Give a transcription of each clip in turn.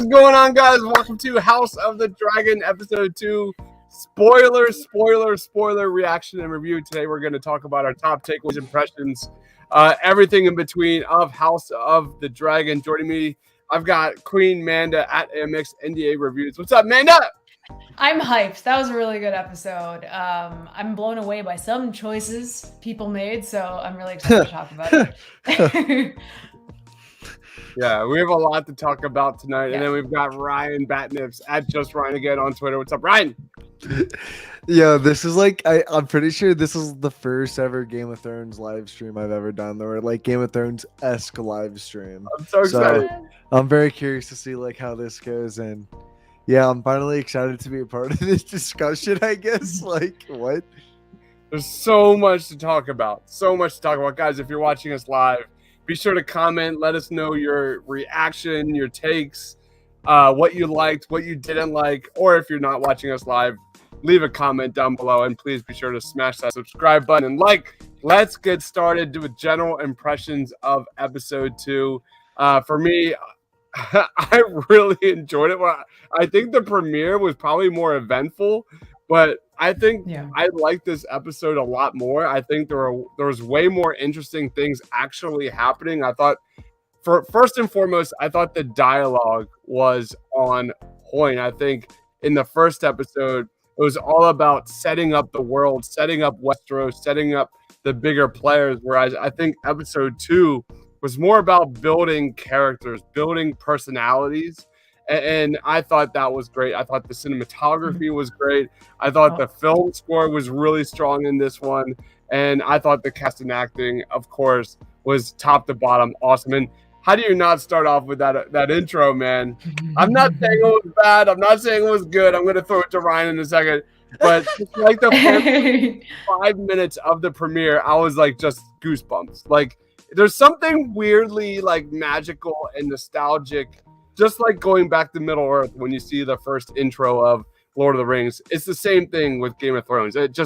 is going on, guys? Welcome to House of the Dragon, episode 2. Spoiler reaction and review. Today we're going to talk about our top takeaways, impressions, everything in between of House of the Dragon. Joining me, I've got Queen Manda at AMX NDA Reviews. What's up, Manda? I'm hyped. That was a really good episode. I'm blown away by some choices people made, so I'm really excited to talk about it. Yeah, we have a lot to talk about tonight. And then we've got Ryan Batnips at Just Ryan again on Twitter. What's up, Ryan? Yeah, this is like I'm pretty sure this is the first ever Game of Thrones live stream I've ever done, or like Game of Thrones-esque live stream. I'm so excited. I'm very curious to see like how this goes, and yeah, I'm finally excited to be a part of this discussion, I guess. Like, what? There's so much to talk about. Guys, if you're watching us live, be sure to comment. Let us know your reaction, your takes, what you liked, what you didn't like, or if you're not watching us live, leave a comment down below, and please be sure to smash that subscribe button and like. Let's get started with general impressions of episode 2. For me, I really enjoyed it. I think the premiere was probably more eventful, but I think I liked this episode a lot more. I think there was way more interesting things actually happening. I thought, first and foremost, I thought the dialogue was on point. I think in the first episode, it was all about setting up the world, setting up Westeros, setting up the bigger players, whereas I think episode 2 was more about building characters, building personalities. And I thought that was great. I thought the cinematography was great. I thought the film score was really strong in this one. And I thought the cast and acting, of course, was top to bottom awesome. And how do you not start off with that intro, man? I'm not saying it was bad. I'm not saying it was good. I'm going to throw it to Ryan in a second. But just like the first 5 minutes of the premiere, I was like just goosebumps. Like, there's something weirdly like magical and nostalgic, just like going back to Middle Earth when you see the first intro of Lord of the Rings. It's the same thing with Game of Thrones. It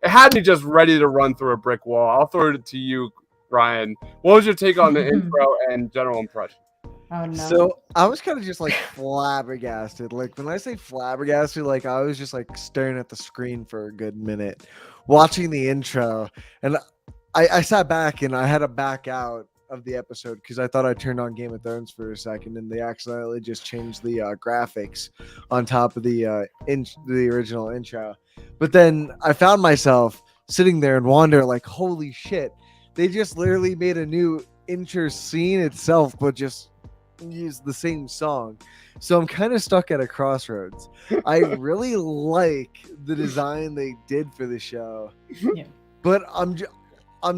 had me just ready to run through a brick wall. I'll throw it to you, Ryan. What was your take on the intro and general impression? Oh, no. So I was kind of just like flabbergasted. Like when I say flabbergasted, like I was just like staring at the screen for a good minute, watching the intro, and I sat back and I had to back out of the episode because I thought I turned on Game of Thrones for a second, and they accidentally just changed the graphics on top of the original intro. But then I found myself sitting there and wondering, like, holy shit, they just literally made a new intro scene itself, but just used the same song. So I'm kind of stuck at a crossroads. I really like the design they did for the show, but I'm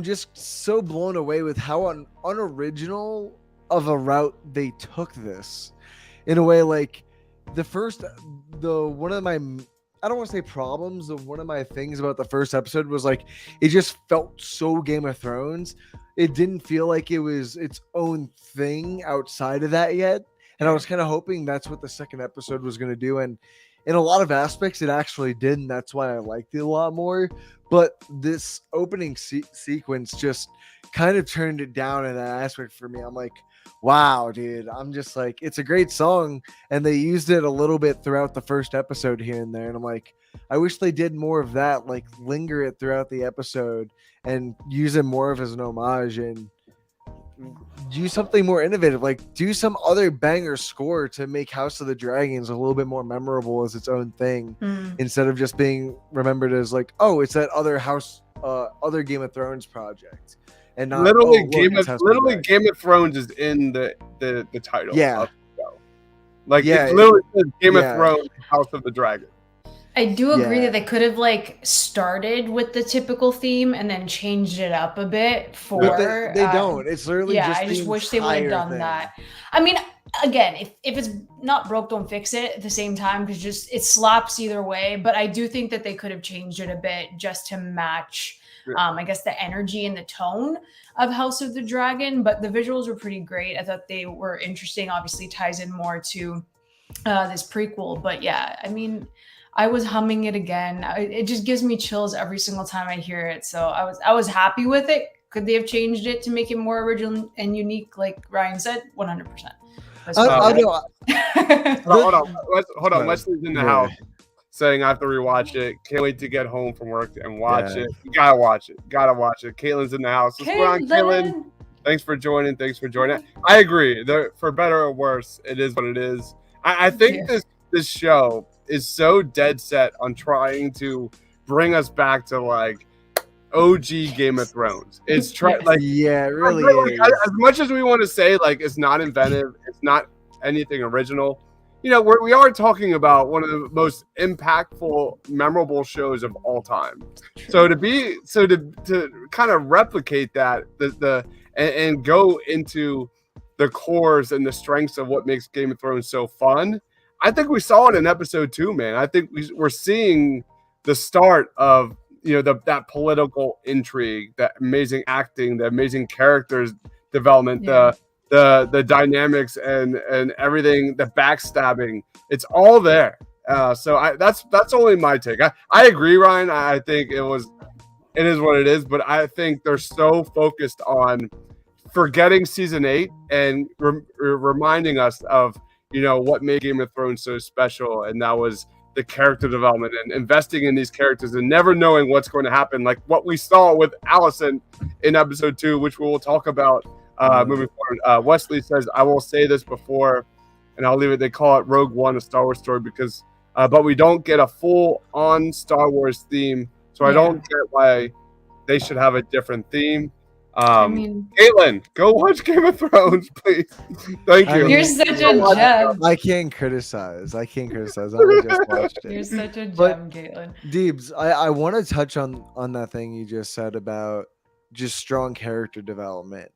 just so blown away with how unoriginal of a route they took this. In a way, like one of my, I don't want to say problems, of one of my things about the first episode was like it just felt so Game of Thrones. It didn't feel like it was its own thing outside of that yet. And I was kind of hoping that's what the second episode was going to do. And in a lot of aspects, it actually did. And that's why I liked it a lot more. But this opening sequence just kind of turned it down in that aspect for me. I'm like, wow, dude. I'm just like, it's a great song. And they used it a little bit throughout the first episode here and there. And I'm like, I wish they did more of that, like linger it throughout the episode and use it more of as an homage and do something more innovative, like do some other banger score to make House of the Dragons a little bit more memorable as its own thing, instead of just being remembered as like, oh, it's that other Game of Thrones project, and not Game of Thrones is in the title. Yeah, of the show. Like it literally says Game of Thrones, House of the Dragon. I do agree that they could have like started with the typical theme and then changed it up a bit for. But they don't. It's literally just I just wish they would have done that. I mean, again, if it's not broke, don't fix it at the same time, because just it slaps either way. But I do think that they could have changed it a bit just to match, I guess, the energy and the tone of House of the Dragon. But the visuals were pretty great. I thought they were interesting. Obviously, ties in more to this prequel. But yeah, I mean, I was humming it again. It just gives me chills every single time I hear it. So I was happy with it. Could they have changed it to make it more original and unique, like Ryan said? 100%. That's I fine. know. Hold on. Hold on. Right. Wesley's in the Yeah. house saying I have to rewatch it. Can't wait to get home from work and watch Yeah. it. You gotta watch it. Gotta watch it. Caitlin's in the house. What's going on, Caitlin? Caitlin. Thanks for joining. I agree. For better or worse, it is what it is. I think this show is so dead set on trying to bring us back to like OG Game of Thrones. It's like Yeah, it really is. as much as we want to say like it's not inventive, it's not anything original. You know, we are talking about one of the most impactful, memorable shows of all time. So to kind of replicate that, and go into the cores and the strengths of what makes Game of Thrones so fun, I think we saw it in episode 2, man. I think we're seeing the start of that political intrigue, that amazing acting, the amazing characters development, the dynamics and everything, the backstabbing, it's all there. So that's only my take. I agree, Ryan. I think it is what it is, but I think they're so focused on forgetting season 8 and reminding us of what made Game of Thrones so special, and that was the character development and investing in these characters and never knowing what's going to happen, like what we saw with Alicent in episode 2, which we will talk about moving forward. Wesley says, I will say this before, and I'll leave it. They call it Rogue One, a Star Wars story, because but we don't get a full on Star Wars theme, so I don't get why they should have a different theme. Caitlin, go watch Game of Thrones, please. Thank you. You're such a gem. I can't criticize. I just watched it. You're such a But, gem, Caitlin. Deebs, I want to touch on that thing you just said about just strong character development.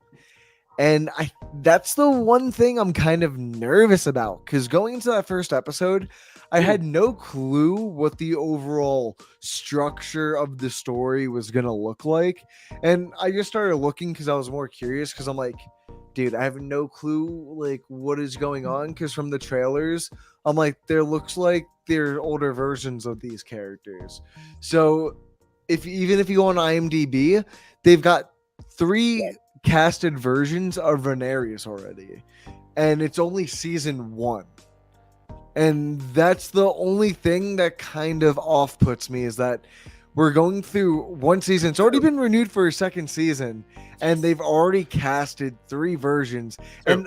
And that's the one thing I'm kind of nervous about, because going into that first episode, I had no clue what the overall structure of the story was going to look like. And I just started looking because I was more curious, because I'm like, dude, I have no clue like what is going on, because from the trailers, I'm like, there looks like they're older versions of these characters. So even if you go on IMDb, they've got 3 casted versions of Rhaenyra already, and it's only season 1. And that's the only thing that kind of off-puts me, is that we're going through one season. It's already been renewed for a second season, and they've already casted 3 versions. And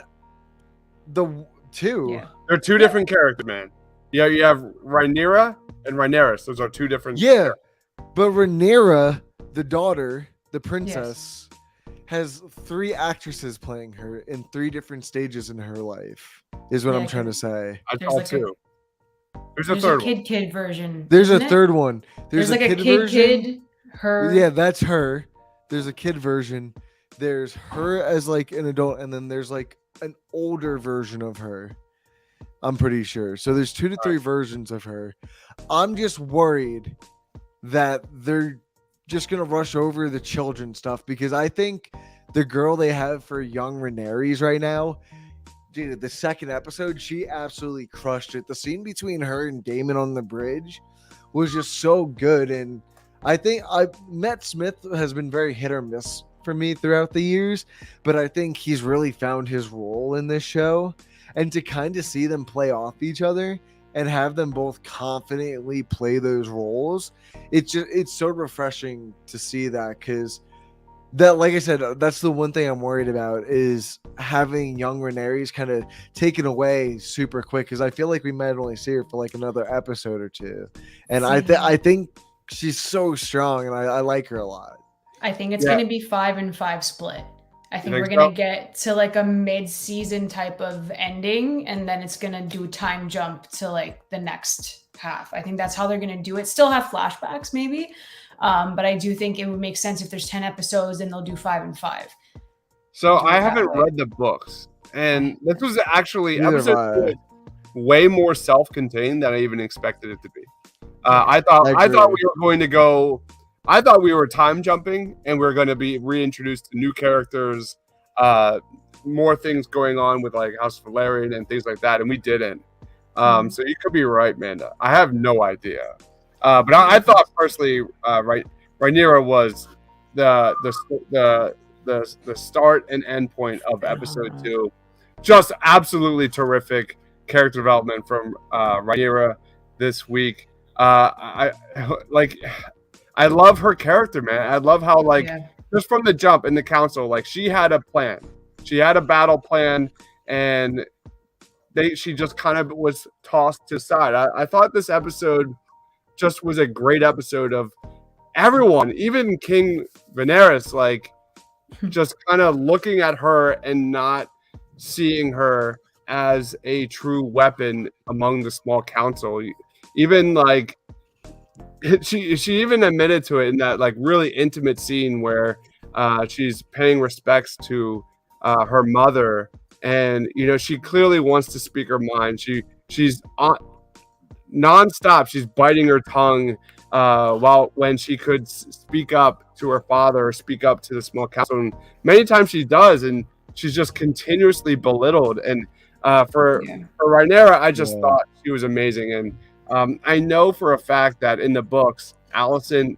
the 2, they're 2 different characters, man. Yeah, you have Rhaenyra and Rhaenyra. Those are 2 different. Yeah, but Rhaenyra, the daughter, the princess, has 3 actresses playing her in 3 different stages in her life, is what I'm trying to say. I saw 2. There's a There's third a kid version. There's a isn't it? third one. There's like a version. her. Yeah, that's her. There's a kid version. There's her as like an adult, and then there's like an older version of her. I'm pretty sure. So there's 2 to 3 versions of her. I'm just worried that they're just gonna rush over the children stuff, because I think the girl they have for young Rhaenyra right now, dude, the second episode, she absolutely crushed it. The scene between her and Daemon on the bridge was just so good. And I think Matt Smith has been very hit or miss for me throughout the years, but I think he's really found his role in this show. And to kind of see them play off each other and have them both confidently play those roles, it's so refreshing to see that, because that, like I said, that's the one thing I'm worried about, is having young Rhaenyra kind of taken away super quick, because I feel like we might only see her for like another episode or 2. And I think she's so strong, and I like her a lot. I think it's going to be 5-5 split. I think we're so? going to get to like a mid-season type of ending, and then it's going to do time jump to like the next half. I think that's how they're going to do it. Still have flashbacks maybe, but I do think it would make sense if there's 10 episodes and they'll do 5-5. So I haven't read the books, and this was actually episode 2 way more self-contained than I even expected it to be. I thought we were going to go. I thought we were time jumping, and we were going to be reintroduced to new characters, more things going on with like House Velaryon and things like that, and we didn't. So you could be right, Manda. I have no idea, but I thought personally, Rhaenyra was the start and end point of episode 2. just absolutely terrific character development from Rhaenyra this week. I love her character, man. I love how just from the jump in the council, like she had a plan. She had a battle plan, and she just kind of was tossed to the side. I thought this episode just was a great episode of everyone, even King Daenerys, like just kind of looking at her and not seeing her as a true weapon among the small council. Even like she even admitted to it in that like really intimate scene where she's paying respects to her mother, and she clearly wants to speak her mind. She's on nonstop. She's biting her tongue when she could speak up to her father or speak up to the small council. And many times she does, and she's just continuously belittled. And for Rhaenyra, I just thought she was amazing. And I know for a fact that in the books, Alicent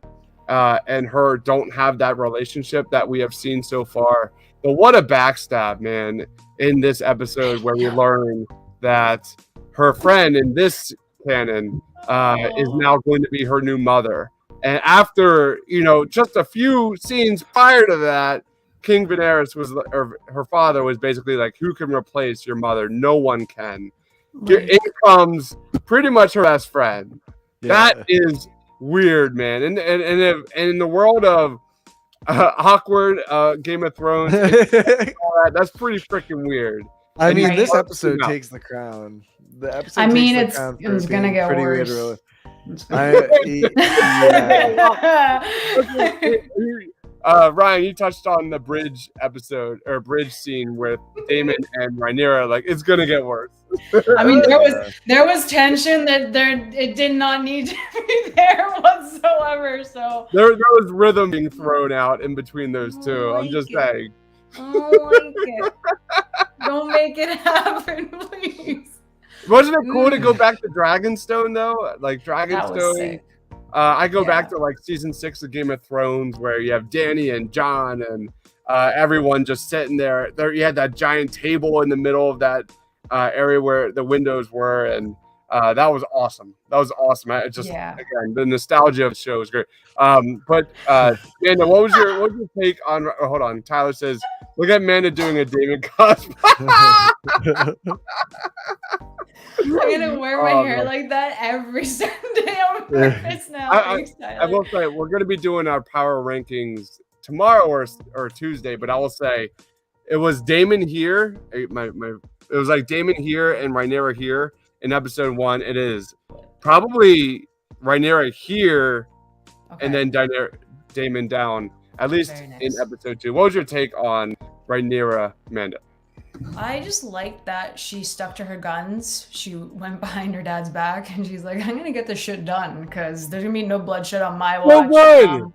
and her don't have that relationship that we have seen so far. But what a backstab, man, in this episode where we learn that her friend in this canon is now going to be her new mother. And after, just a few scenes prior to that, King Daenerys or her father was basically like, who can replace your mother? No one can. Right. In comes pretty much her best friend. Yeah. That is weird, man. And in the world of awkward Game of Thrones, that's pretty freaking weird. I mean, this episode takes the crown. The episode. It's gonna get worse. Weird, Ryan, you touched on the bridge episode or bridge scene with Daemon and Rhaenyra. Like, it's gonna get worse. I mean, there was tension it did not need to be there whatsoever. So there was rhythm being thrown out in between those two. I'm just saying. Don't make it happen, please. Wasn't it cool to go back to Dragonstone though? Like Dragonstone. I go back to like season 6 of Game of Thrones where you have Dany and Jon and everyone just sitting there. You had that giant table in the middle of that area where the windows were, and that was awesome. Again, the nostalgia of the show is great. But Amanda, what was your take on? Oh, hold on, Tyler says, look at Amanda doing a Daemon cosplay. I'm gonna wear my hair like that every Sunday on purpose now. I will say we're gonna be doing our power rankings tomorrow or Tuesday, but I will say it was Daemon here. It was like Daemon here and Rhaenyra here in episode 1. It is probably Rhaenyra here, and then Daemon down at least in episode 2. What was your take on Rhaenyra, Amanda? I just liked that she stuck to her guns. She went behind her dad's back and she's like, I'm gonna get this shit done because there's gonna be no bloodshed on my watch. No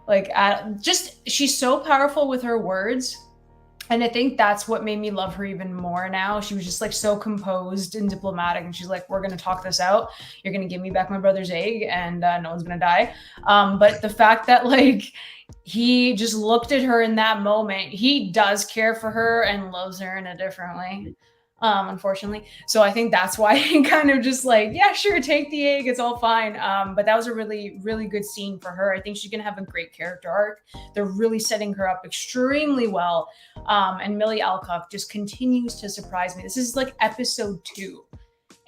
good. She's so powerful with her words. And I think that's what made me love her even more now. She was just like so composed and diplomatic. And she's like, we're going to talk this out. You're going to give me back my brother's egg and no one's going to die. But the fact that like he just looked at her in that moment, he does care for her and loves her in a different way, unfortunately. So I think that's why he kind of just like, yeah, sure, take the egg. It's all fine. But that was a really, really good scene for her. I think she's going to have a great character arc. They're really setting her up extremely well. And Millie Alcock just continues to surprise me. This is like episode 2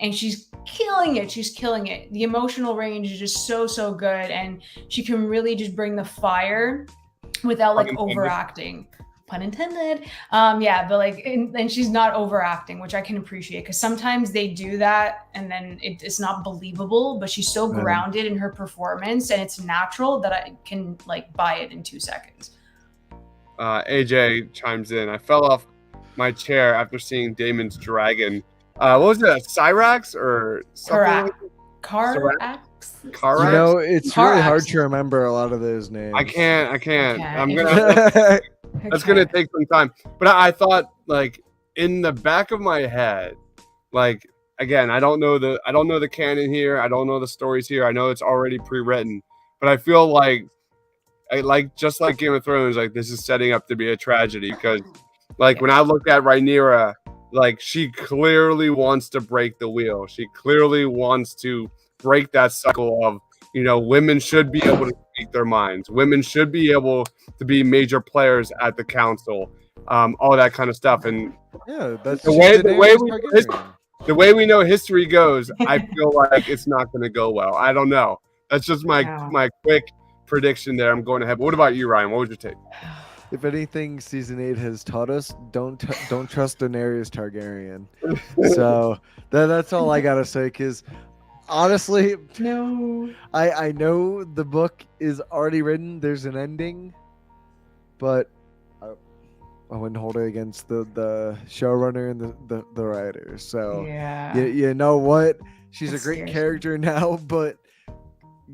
and she's killing it. She's killing it. The emotional range is just so, so good. And she can really just bring the fire without like overacting. Pun intended. But like, and she's not overacting, which I can appreciate because sometimes they do that and then it's not believable, but she's so grounded in her performance and it's natural that I can like buy it in 2 seconds. AJ chimes in. I fell off my chair after seeing Daemon's dragon. What was it? Cyrax or something? Carax? You know, it's really hard to remember a lot of those names. I can't. I'm gonna. That's gonna take some time. But I thought, like, in the back of my head, like, again, I don't know the canon here. I don't know the stories here. I know it's already pre-written, but I feel like just like Game of Thrones, like this is setting up to be a tragedy because, like, when I look at Rhaenyra like she clearly wants to break the wheel. She clearly wants to break that cycle of, women should be able to speak their minds. Women should be able to be major players at the council. All that kind of stuff. And Yeah, that's the way we know history goes, I feel like it's not going to go well. I don't know. That's just my quick prediction there. I'm going ahead. But what about you, Ryan? What would you take? If anything, season 8 has taught us don't trust Daenerys Targaryen. So that's all I gotta say. Because honestly, no, I know the book is already written. There's an ending, but I wouldn't hold it against the showrunner and the writers. So yeah, you know what? She's That's a great scary. character now, but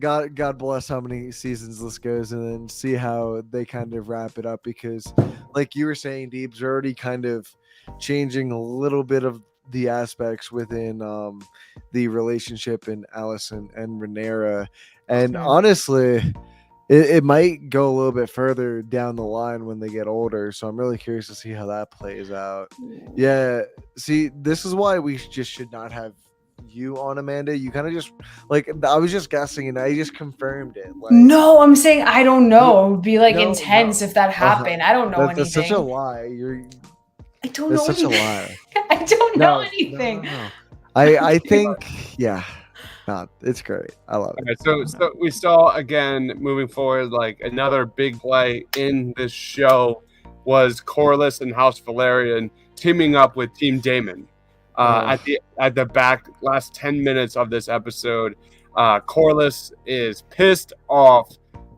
God bless how many seasons this goes, and then see how they kind of wrap it up. Because, like you were saying, Deebs, are already kind of changing a little bit of the aspects within the relationship in Allison and Rhaenyra, and Sure. honestly, it might go a little bit further down the line when they get older. So I'm really curious to see how that plays out. Yeah, see, this is why we just should not have you on, Amanda. You kind of just like, I was just guessing and I just confirmed it. Like, No, I'm saying I don't know. It would be like No, intense if that happened. I don't know that's anything. such a lie. I don't That's know such a anything. lie. I don't know anything. No. I think, yeah, no, it's great. I love it. Okay, so we saw again moving forward, like another big play in this show was Corlys and House Valerian teaming up with Team Daemon. At the back last 10 minutes of this episode, Corlys is pissed off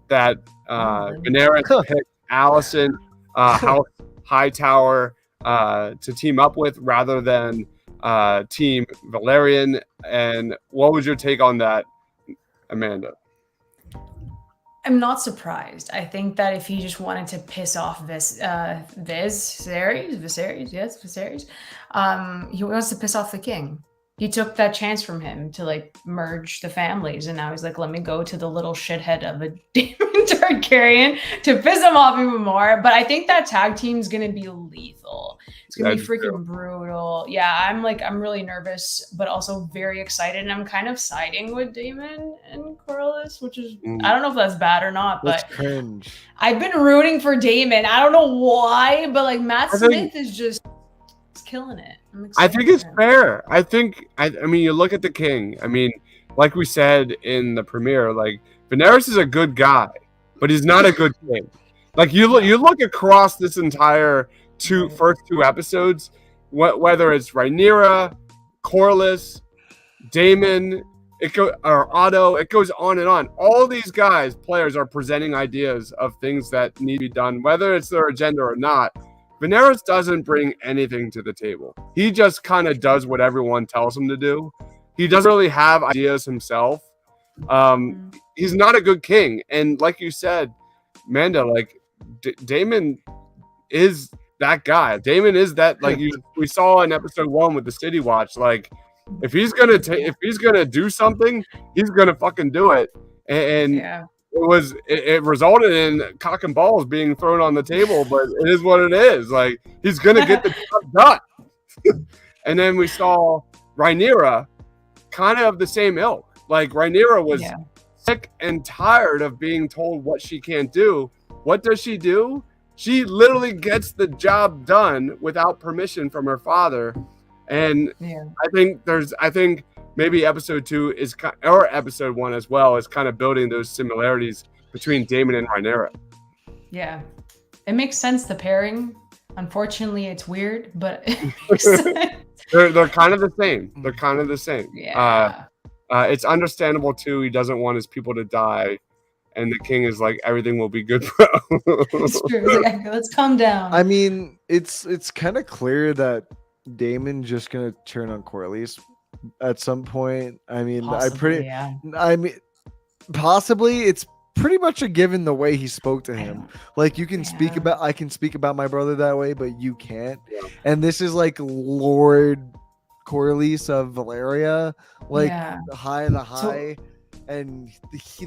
that Daenerys picked Allison, House Hightower to team up with rather than Team Valerian. And what was your take on that, Amanda? I'm not surprised. I think that if he just wanted to piss off Viserys, he wants to piss off the king. He took that chance from him to like merge the families, and now he's like, let me go to the little shithead of a Daemon Targaryen to piss him off even more. But I think that tag team's gonna be lethal. It's gonna be freaking brutal. Yeah, I'm really nervous, but also very excited, and I'm kind of siding with Daemon and Corlys, which is I don't know if that's bad or not, but That's cringe. I've been rooting for Daemon. I don't know why, but like Matt Smith is just killing it. I think it's fair. I mean, you look at the king. I mean, like we said in the premiere, like Daenerys is a good guy, but he's not a good king. Like you look across this entire first two episodes, whether it's Rhaenyra, Corlys, Daemon, or Otto, it goes on and on. All these players are presenting ideas of things that need to be done, whether it's their agenda or not. Daenerys doesn't bring anything to the table. He just kind of does what everyone tells him to do. He doesn't really have ideas himself. He's not a good king. And like you said, Manda, like Daemon is that guy. Daemon is that, like we saw in episode 1 with the City Watch. Like if he's gonna do something, he's gonna fucking do it. And yeah. It resulted in cock and balls being thrown on the table, but it is what it is. Like he's gonna get the job done. And then we saw Rhaenyra, kind of the same ilk. Like Rhaenyra was sick and tired of being told what she can't do. What does she do? She literally gets the job done without permission from her father. And I think maybe episode 2 or episode 1 as well is kind of building those similarities between Daemon and Rhaenyra. Yeah, it makes sense, the pairing. Unfortunately, it's weird, but it makes sense. They're kind of the same. They're kind of the same. Yeah. It's understandable too. He doesn't want his people to die, and the king is like, everything will be good, bro. It's true. Like, let's calm down. I mean, it's kind of clear that Daemon's just gonna turn on Corlys at some point. I mean, possibly, possibly it's pretty much a given the way he spoke to him. Like you can I can speak about my brother that way, but you can't. Yeah. And this is like Lord Corlys of Valeria, like the high. And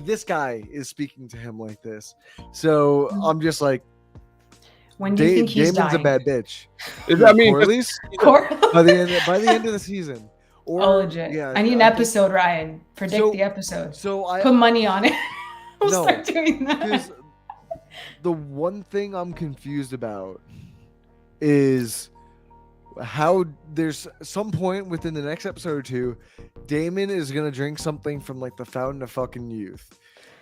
this guy is speaking to him like this. So I'm just like, When do you think he's Damon's dying? a bad bitch. I mean, Corlys? Corlys? by the end of the season. Or, Oh, legit. yeah, I need an think- episode, Ryan. Predict the episode. So I Put money on it. We'll No, start doing that. because the one thing I'm confused about is how there's some point within the next episode or two, Daemon is gonna drink something from like the fountain of fucking youth,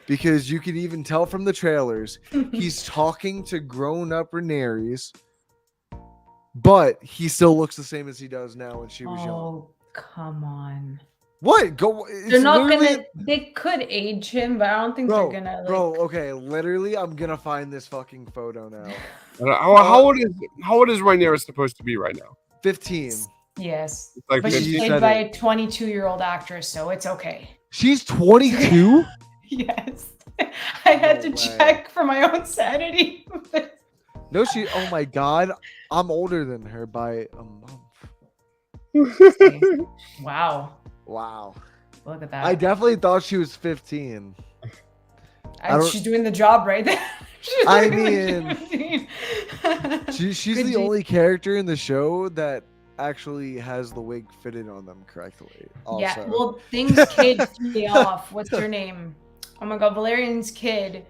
because you can even tell from the trailers he's talking to grown-up Rhaenyra, but he still looks the same as he does now when she was young. Oh, come on. What? Go. It's They're not literally- gonna. They could age him, but I don't think Bro, they're gonna. Like, bro, okay, literally, I'm gonna find this fucking photo now. how old is Rhaenyra supposed to be right now? 15. Yes, It's like but she's 50. said played by it. a 22-year-old actress, so it's okay. She's 22. Yes, I had to No way. check for my own sanity. No, she. Oh my god, I'm older than her by a month. Wow, Wow. look at that. I definitely thought she was 15. I don't- She's doing the job right there. She's I looking like mean, she's 15. She's Good the G- only character in the show that actually has the wig fitted on them correctly. Also. Yeah, well, Thing's kid threw me off. What's her name? Oh my god, Valerian's kid.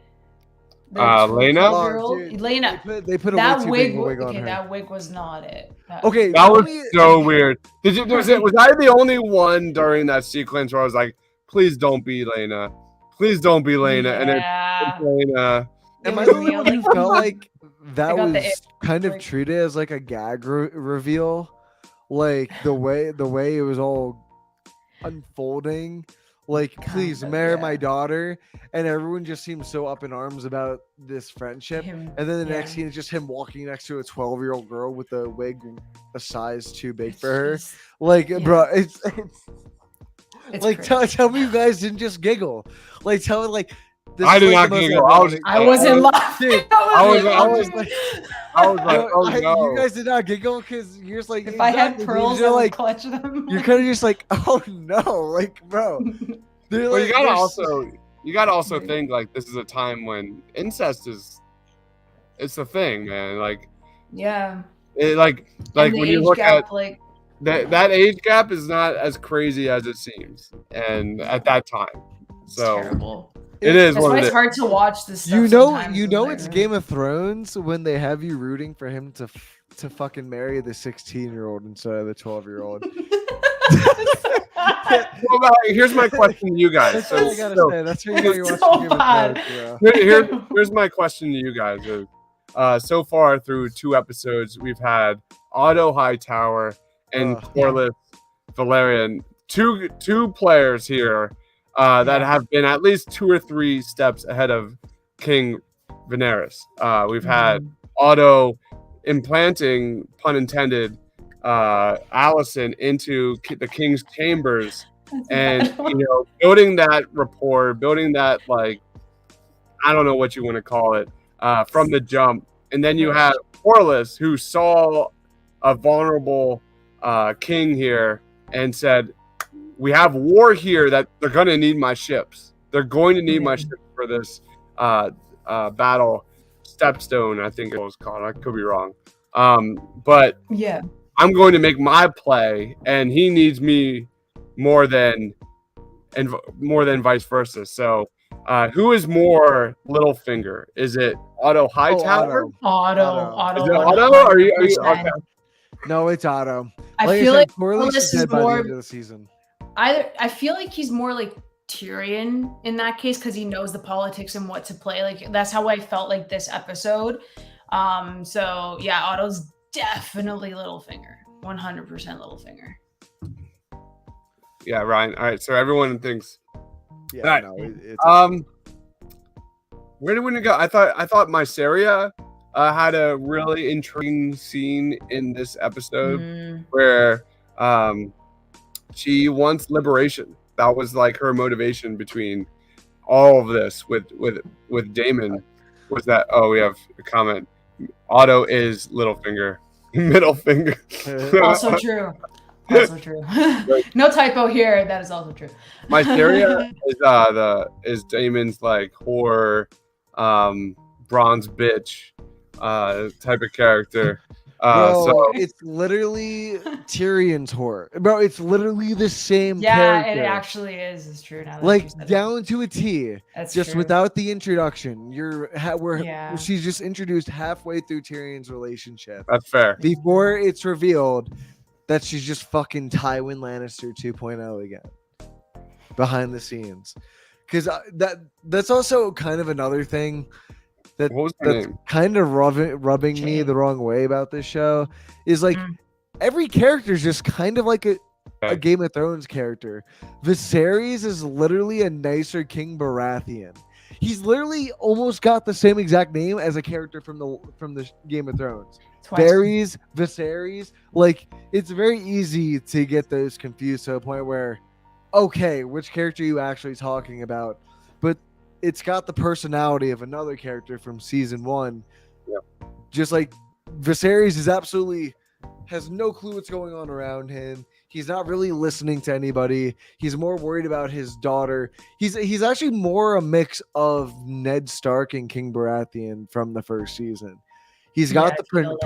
The Lena? 12-year-old? Oh, dude, Lena. They put a That way too wig, big of a wig on okay, her. that wig was not it. Okay, That was only- so weird. Was I the only one during that sequence where I was like, please don't be Lena. Please don't be Lena. And then Yeah. it's Lena. It Am I was the only real, one who like- felt like that I got the was kind of like- treated as like a gag reveal? Like the way it was all unfolding. Like, please Kinda, marry yeah. my daughter, and everyone just seems so up in arms about this friendship. Him- And then the next yeah. scene is just him walking next to a 12-year-old girl with a wig a size too big for her. It's Like, yeah. bro, it's like crazy. tell me you guys didn't just giggle. Like, tell me like. This I is, did like, not the most giggle. ironic- I wasn't laughing. Dude, I was laughing. like, I was like, No, oh I- no. You guys did not giggle because you're just like. If I had exactly, dude, pearls, I you're would like, clutch them. you're kind of just like, oh no, like, bro. They're Well, like, you gotta they're also think like this is a time when incest it's a thing, man. Like Yeah. like And the when you age look gap, at like that age gap is not as crazy as it seems, and at that time, it's so terrible. it is That's what why it it's is. hard to watch this stuff. You know, sometimes you when know, they're- it's Game of Thrones when they have you rooting for him to fucking marry the 16-year-old instead of the 12-year-old. Well, now, here's my question to you guys. That's all I gotta So, say. That's what you It's watch so Game of bad. Thrones, bro. here's my question to you guys. So far through 2 episodes, we've had Otto Hightower and Corlys Valerian, two players here that have been at least 2 or 3 steps ahead of King Viserys. We've had Otto implanting, pun intended, Allison into the king's chambers, and building that rapport, building that, like, I don't know what you want to call it, from the jump. And then you have Corlys, who saw a vulnerable king here and said, we have war here that they're going to need my ships. They're going to need my ships for this battle. Stepstone, I think it was called. I could be wrong. But yeah. I'm going to make my play, and he needs me more than vice versa. So, who is more Littlefinger? Is it Otto Hightower? Otto. Is it Otto? Are you okay? No, it's Otto. I feel like Corlys Corlys is is dead by the more. end of the season. I feel like he's more like Tyrion in that case because he knows the politics and what to play. Like that's how I felt like this episode. So yeah, Otto's definitely Littlefinger, 100% Littlefinger. Yeah, Ryan. All right, so everyone thinks. Yeah, Alright. no, it's Where did we go? I thought Mysaria had a really intriguing scene in this episode Mm, where she wants liberation. That was like her motivation between all of this with Daemon. Was that? Oh, we have a comment. Otto is Littlefinger, middle finger. also true. Also true. No typo here. That is also true. Mysaria is Daemon's like whore, bronze bitch, type of character. Bro, So it's literally Tyrion's whore. Bro, it's literally the same Yeah, character. it actually is. It's true now. That you Like said it. down to a T. That's Just true. without the introduction. Yeah. She's just introduced halfway through Tyrion's relationship that's fair. before it's revealed that she's just fucking Tywin Lannister 2.0 again behind the scenes. Because that's also kind of another thing What was her that's name? kind of rubbing me Jane. the wrong way about this show is like every character is just kind of like a Okay. Game of Thrones character. Viserys is literally a nicer King Baratheon. He's literally almost got the same exact name as a character from the Game of Thrones. Twice. Viserys, like it's very easy to get those confused to a point where, okay, which character are you actually talking about? But it's got the personality of another character from season 1. Yeah. Just like Viserys is absolutely has no clue what's going on around him. He's not really listening to anybody. He's more worried about his daughter. He's actually more a mix of Ned Stark and King Baratheon from the first season. He's got Yeah, the I feel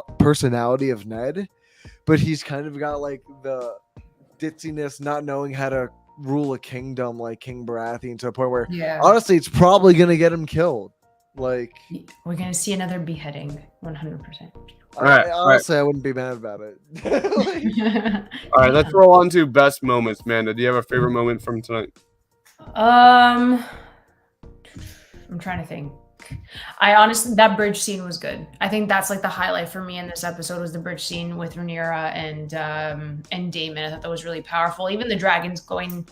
that. personality of Ned, but he's kind of got like the ditziness, not knowing how to rule a kingdom like King Baratheon to a point where Yeah. honestly it's probably gonna get him killed. Like We're gonna see another beheading, 100%. Alright, honestly, I wouldn't be mad about it. All right, let's roll on to best moments. Amanda, do you have a favorite moment from tonight? I'm trying to think. I honestly, that bridge scene was good. I think that's like the highlight for me in this episode was the bridge scene with Rhaenyra and Daemon. I thought that was really powerful. Even the dragons going,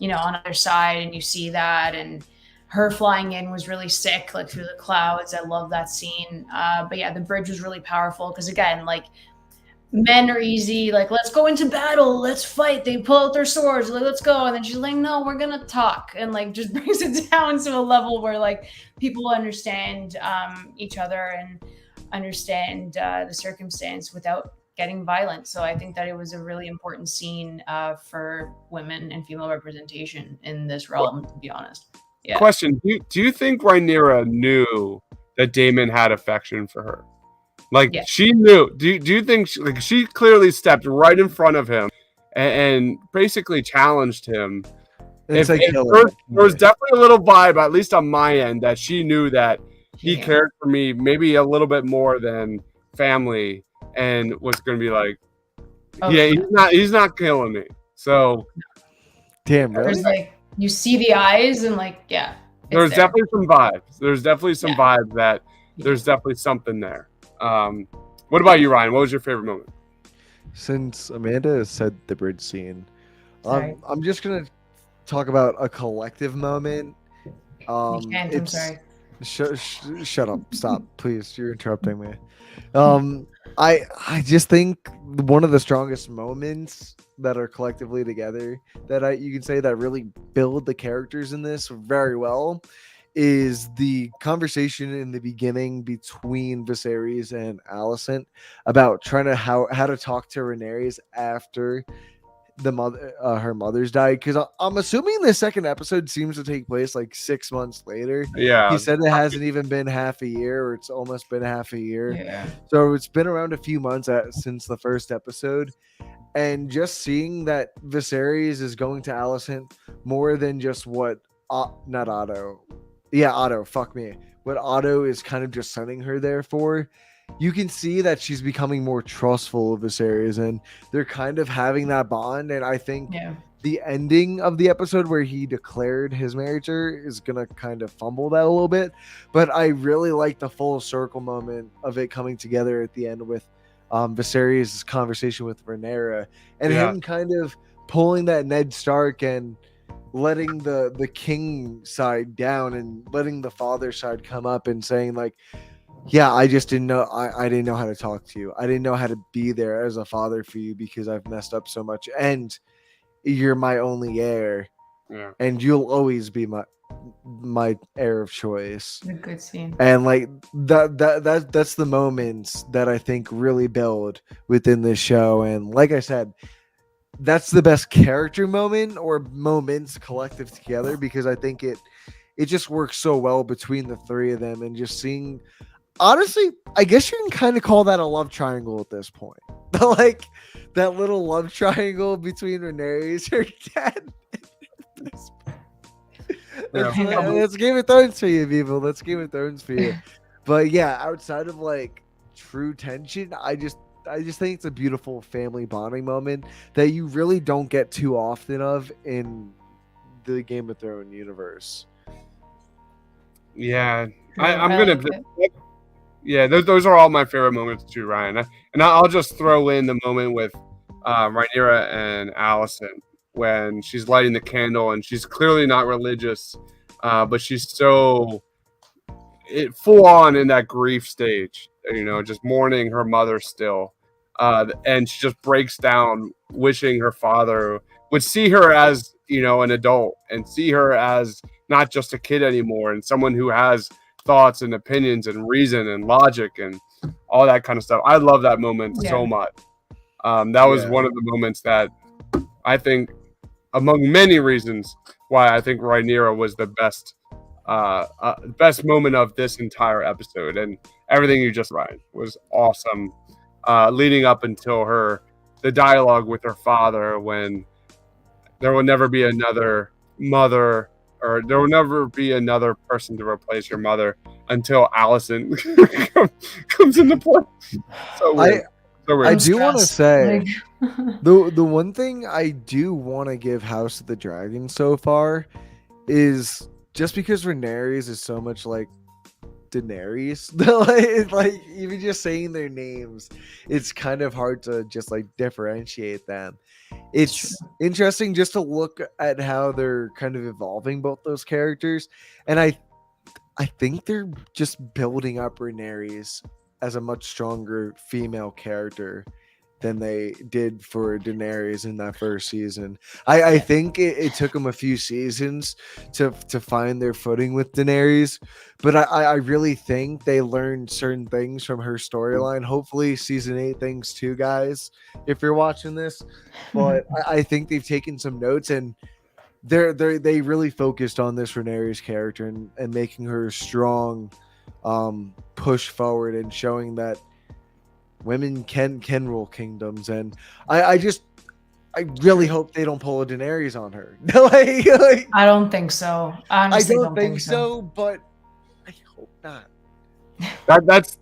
on either side, and you see that, and her flying in was really sick, like through the clouds. I love that scene. But yeah, the bridge was really powerful because again, like men are easy, like let's go into battle, let's fight. They pull out their swords, like let's go, and then she's like, no, we're gonna talk, and like just brings it down to a level where like people understand each other and understand the circumstance without getting violent. So I think that it was a really important scene for women and female representation in this realm, to be honest. Yeah. Question: Do you think Rhaenyra knew that Daemon had affection for her? Like Yeah. she knew. Do you think she clearly stepped right in front of him and basically challenged him? It's like there was definitely a little vibe, at least on my end, that she knew that he Yeah. cared for me maybe a little bit more than family, and was going to be like, Oh, yeah, he's not killing me. So damn, really? There's like you see the eyes and like yeah. it's there's there. definitely some vibes. There's definitely some Yeah. vibes that there's definitely something there. What about you, Ryan? What was your favorite moment? Since Amanda has said the bridge scene, Sorry. I'm just gonna talk about a collective moment. You can't, I'm it's- sorry. Shut up! Stop, please. You're interrupting me. I just think one of the strongest moments that are collectively together that you can say that really build the characters in this very well is the conversation in the beginning between Viserys and Alicent about trying to how to talk to Rhaenyra after her mother's died, because I'm assuming the second episode seems to take place like 6 months later. Yeah, He said it hasn't even been half a year, or it's almost been half a year. Yeah. So it's been around a few months since the first episode. And just seeing that Viserys is going to Alicent more than just what, not Otto. Yeah, Otto, fuck me. What Otto is kind of just sending her there for. You can see that she's becoming more trustful of Viserys, and they're kind of having that bond. And I think Yeah. the ending of the episode where he declared his marriage to her is gonna kind of fumble that a little bit, but I really like the full circle moment of it coming together at the end with Viserys' conversation with Rhaenyra and Yeah. him kind of pulling that Ned Stark and letting the king side down and letting the father side come up and saying like, yeah, I just didn't know. I didn't know how to talk to you. I didn't know how to be there as a father for you because I've messed up so much. And you're my only heir, yeah. and you'll always be my heir of choice. A good scene. And like that's the moments that I think really build within this show. And like I said, that's the best character moment or moments collective together, because I think it just works so well between the three of them, and just seeing honestly, I guess you can kind of call that a love triangle at this point. Like that little love triangle between Rhaenyra, her dad. That's Game of Thrones for you, people. That's Game of Thrones for you. But yeah, outside of like true tension, I just think it's a beautiful family bonding moment that you really don't get too often of in the Game of Thrones universe. Yeah, I'm gonna. Yeah, those are all my favorite moments too, Ryan. And I'll just throw in the moment with Rhaenyra and Alicent when she's lighting the candle and she's clearly not religious, but she's so full on in that grief stage, just mourning her mother still. And she just breaks down, wishing her father would see her as, an adult and see her as not just a kid anymore and someone who has thoughts and opinions and reason and logic and all that kind of stuff. I love that moment so much. That was one of the moments that I think, among many reasons, why I think Rhaenyra was the best moment of this entire episode. And everything you just read was awesome, leading up until the dialogue with her father when there will never be another mother, or there will never be another person to replace your mother until Alicent comes into play. So weird. I do want to say the one thing I do want to give House of the Dragon so far is just because Rhaenyra is so much like Daenerys, like even just saying their names, it's kind of hard to just like differentiate them. It's interesting just to look at how they're kind of evolving both those characters, and I think they're just building up Rhaenyra as a much stronger female character than they did for Daenerys in that first season. I think it took them a few seasons to find their footing with Daenerys, but I really think they learned certain things from her storyline. Hopefully season 8 things too, guys, if you're watching this. But I think they've taken some notes, and they really focused on this Rhaenyra's character and making her strong, push forward and showing that women can rule kingdoms. And I really hope they don't pull a Daenerys on her. I don't think so. Honestly, I don't think so, but I hope not.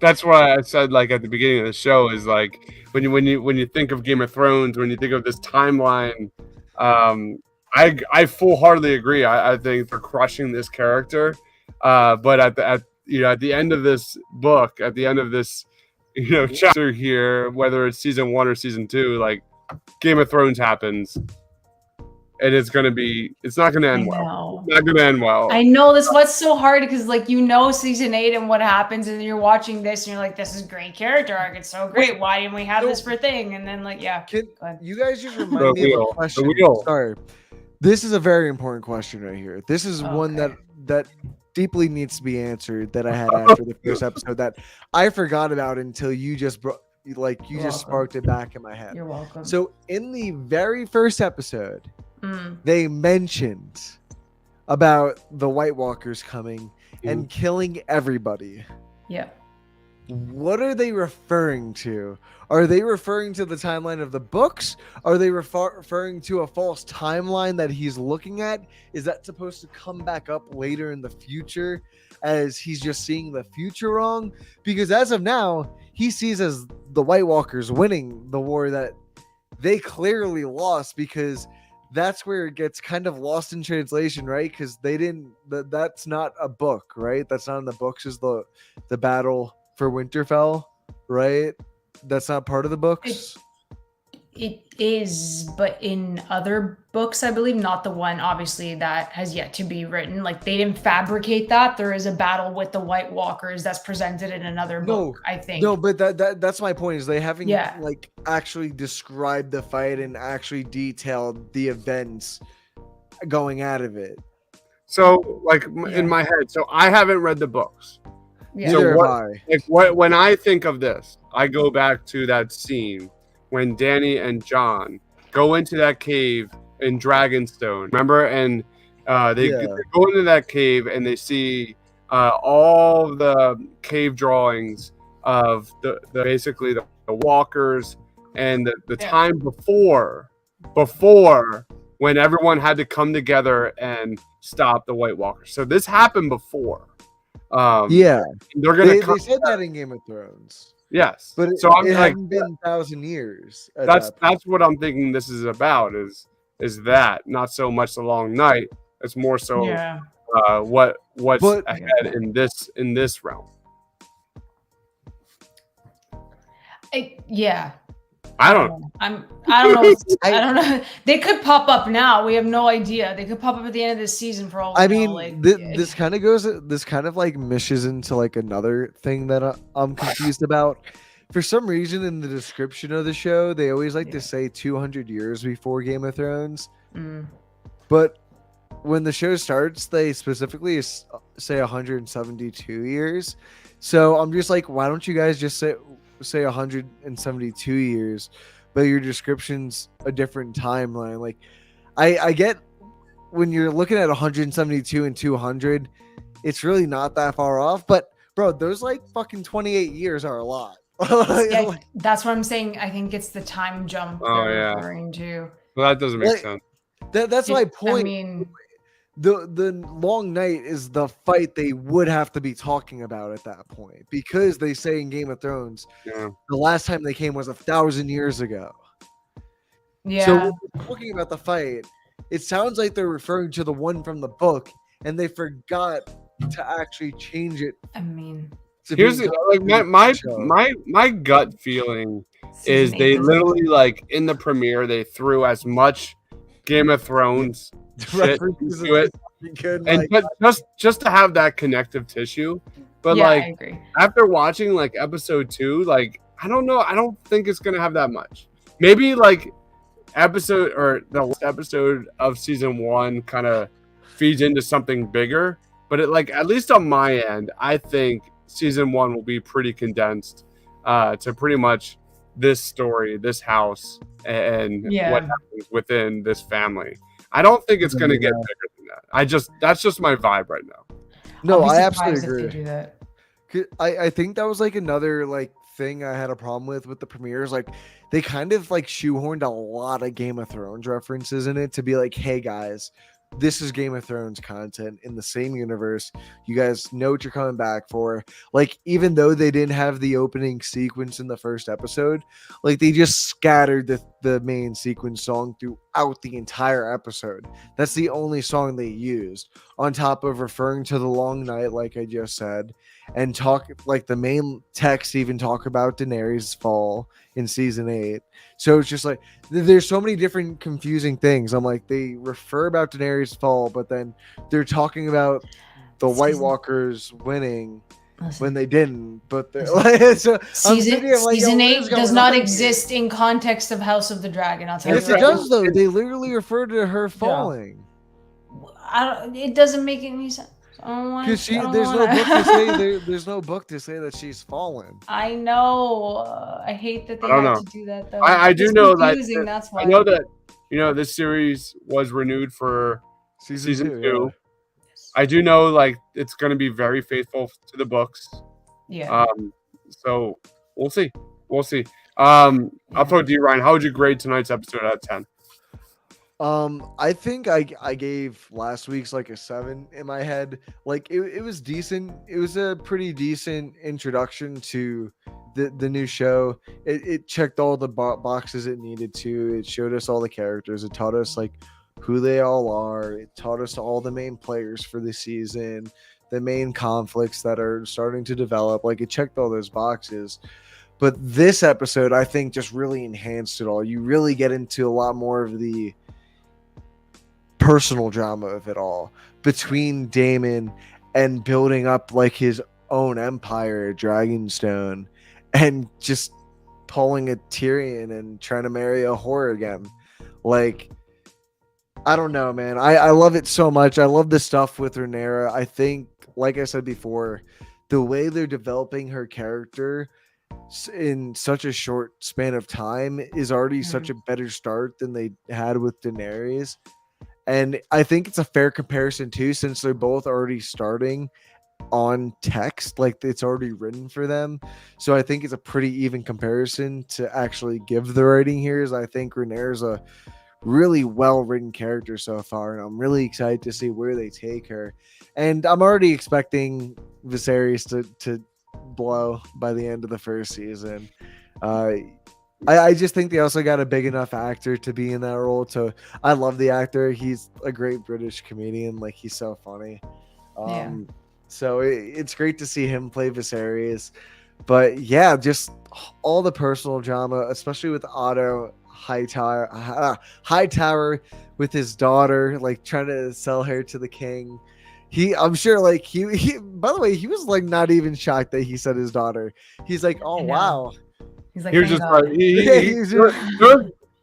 That's why I said, like, at the beginning of the show, is like when you think of Game of Thrones, when you think of this timeline, I full-heartedly agree. I think they're crushing this character, but at the end of this book, at the end of this chapter here, whether it's season 1 or season 2, like, Game of Thrones happens, and it's not gonna end well. It's not gonna end well. I know that's what's so hard, because season 8 and what happens, and you're watching this and you're like, this is great character arc, it's so great. Why didn't we have this for thing? And then you guys just remind me of a question. Sorry, this is a very important question right here. This is one that deeply needs to be answered, that I had after the first episode that I forgot about until you just just sparked it back in my head. You're welcome. So in the very first episode, they mentioned about the White Walkers coming and killing everybody. Yeah. What are they referring to? Are they referring to the timeline of the books? Are they referring to a false timeline that he's looking at? Is that supposed to come back up later in the future as he's just seeing the future wrong? Because as of now, he sees as the White Walkers winning the war that they clearly lost, because that's where it gets kind of lost in translation, right? Because that's not a book, right? That's not in the books, is the battle for Winterfell, right? That's not part of the books. It is, but in other books, I believe, not the one obviously that has yet to be written. Like, they didn't fabricate that. There is a battle with the White Walkers that's presented in another book, I think. No, but that's my point, is they haven't actually described the fight and actually detailed the events going out of it. So, in my head, so I haven't read the books. Yeah. So when I think of this, I go back to that scene when Dany and Jon go into that cave in Dragonstone. Remember? And they go into that cave and they see all the cave drawings of the basically the walkers and the time before when everyone had to come together and stop the White Walkers. So this happened before. Yeah, they're gonna. they said that in Game of Thrones. Yes, but so I'm it like, hadn't been 1,000 years. That's what I'm thinking. This is about is that not so much the Long Night. It's more so what's ahead in this realm. I don't know. I don't know. I don't know. They could pop up now. We have no idea. They could pop up at the end of this season for all. I mean, this kind of like meshes into like another thing that I'm confused about. For some reason, in the description of the show, they always like to say 200 years before Game of Thrones. But when the show starts, they specifically say 172 years. So I'm just like, why don't you guys just say 172 years, but your description's a different timeline? Like, I get when you're looking at 172 and 200, it's really not that far off. But bro, those like fucking 28 years are a lot. That's what I'm saying. I think it's the time jump they're referring to. Well, that doesn't make sense. That's my point. I mean, the Long Night is the fight they would have to be talking about at that point, because they say in Game of Thrones, the last time they came was 1,000 years ago. Yeah. So when we're talking about the fight, it sounds like they're referring to the one from the book, and they forgot to actually change it. I mean, here's my gut feeling is they literally, like, in the premiere they threw as much Game of Thrones shit into it, and just to have that connective tissue. But like, I agree. After watching like episode 2, like, I don't know, I don't think it's gonna have that much. Maybe like the last episode of season 1 kind of feeds into something bigger, but it, like, at least on my end, I think season 1 will be pretty condensed to pretty much this story, this house, and what happens within this family. I don't think it's going to get bigger than that. That's just my vibe right now. No, I absolutely agree. If they do that. I think that was like another like thing I had a problem with the premieres. Like, they kind of like shoehorned a lot of Game of Thrones references in it to be like, hey guys, this is Game of Thrones content in the same universe. You guys know what you're coming back for. Like, even though they didn't have the opening sequence in the first episode, like, they just scattered the main sequence song throughout the entire episode. That's the only song they used, on top of referring to the Long Night, like I just said, and talk, like, the main text even talk about Daenerys' fall in season 8. So it's just like, there's so many different confusing things. I'm like, they refer about Daenerys' fall, but then they're talking about the White Walkers winning when they didn't. But so season 8 does not exist in context of House of the Dragon. I'll tell you. Yes, it does though. They literally refer to her falling. It doesn't make any sense. Because there's no book to say that she's fallen. I know. I hate that they have to do that though. I do know that. That's why. I know that this series was renewed for season 2. Yeah. I do know, like, it's going to be very faithful to the books. Yeah. So we'll see. I'll throw to you, Ryan. How would you grade tonight's episode out of 10? I think I gave last week's like a 7 in my head. Like, it was decent. It was a pretty decent introduction to the new show. It checked all the boxes it needed to. It showed us all the characters. It taught us like who they all are. It taught us all the main players for the season, the main conflicts that are starting to develop. Like, it checked all those boxes. But this episode, I think, just really enhanced it all. You really get into a lot more of the personal drama of it all between Daemon and building up like his own empire at Dragonstone, and just pulling a Tyrion and trying to marry a whore again. Like, I don't know, man. I love it so much. I love the stuff with Rhaenyra. I think, like I said before, the way they're developing her character in such a short span of time is already such a better start than they had with Daenerys. And I think it's a fair comparison too, since they're both already starting on text, like it's already written for them. So I think it's a pretty even comparison to actually give the writing here. Is I think Rhaenyra's a really well written character so far, and I'm really excited to see where they take her. And I'm already expecting Viserys to blow by the end of the first season. I just think they also got a big enough actor to be in that role. I love the actor. He's a great British comedian. Like, he's so funny. So it's great to see him play Viserys. But yeah, just all the personal drama, especially with Otto Hightower with his daughter, like trying to sell her to the king. I'm sure, like he by the way, he was like not even shocked that he said his daughter. He's like, oh wow. He's like, he was just like,